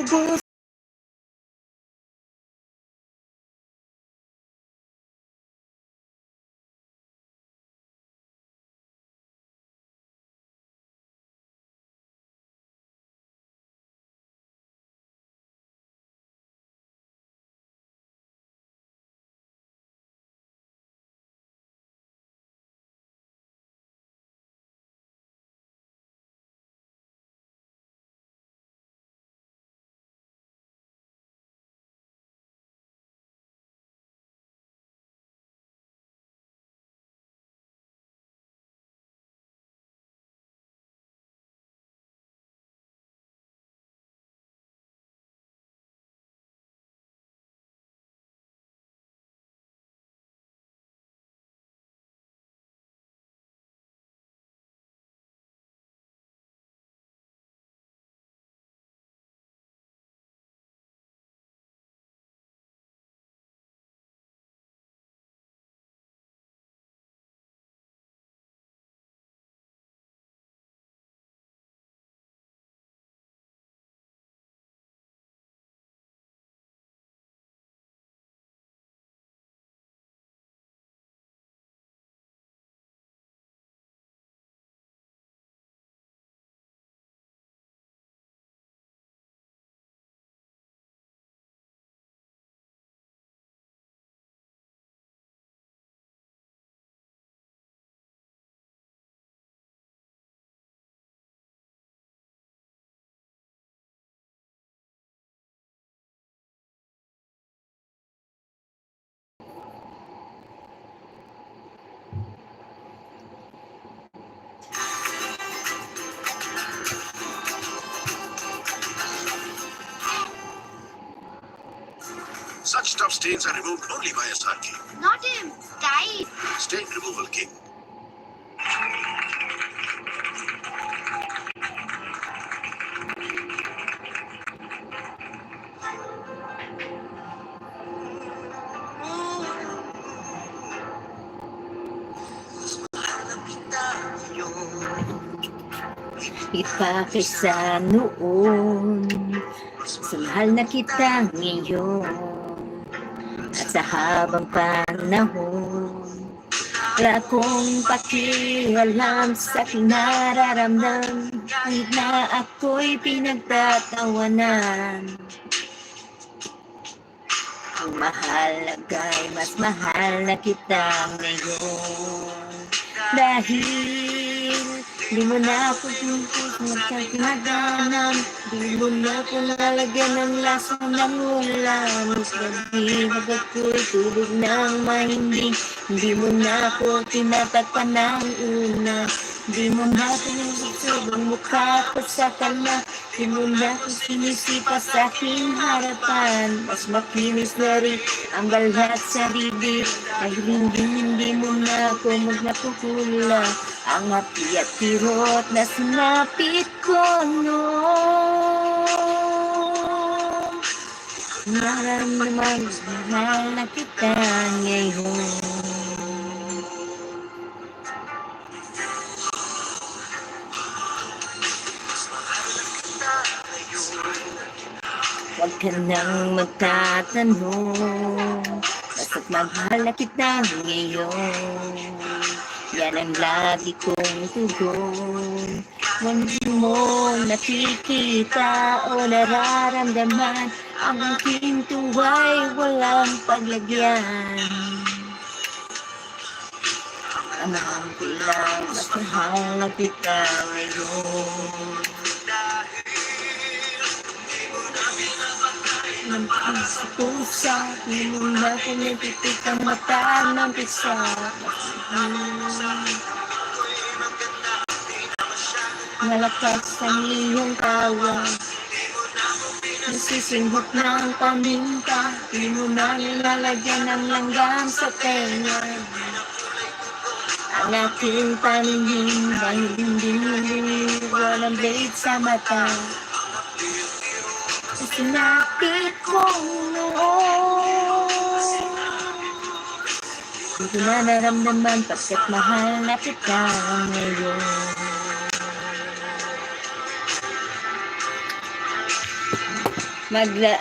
lubos. Such tough stains are removed only by SRK. Not him. Guy. Stain Removal King. Ipakisa noon, sa mahal na kita ngayon, at sa habang panahon, wala akong pakialam sa aking nararamdam, kahit na ako'y pinagtatawanan. Ang mahalaga'y mas mahal na kita ngayon, dahil di mo na ako magkakinaganam, di mo na ako nalagyan ng lasa ng ulam. Pag-ibig ako'y tulog ng mahimbing, di mo na ako tinatakpan ng una. Di mo na pinusubang mukha ko sa kanya, di mo na ako sinisipa sa aking harapan. Mas makinis na rin ang balat sa bibig, dahil hindi mo na ako magnapuhula. Ang api at kirot na sinapit ko noon, naramdaman mahal na kita ngayon. Huwag ka nang magtatanong, basta't mahal na kita ngayon. Yan ang lagi kong tugon. Hindi mo nakikita o nararamdaman, ang aking tuwa'y walang paglagyan. Ang aking lang, mas mahal na kita ngayon. Sa pusa, di mo na pinipipit ang mata ng pisa. Malakas ang iyong tawa, nasisinghot ng paminta, di mo na nilalagyan ng langgam sa tenga. Ang aking paningin, dahil hindi niliwan ang blade sa mata. Sinapit ko noon, di ko na naramdaman pagkat mahal na kita ngayon. Magla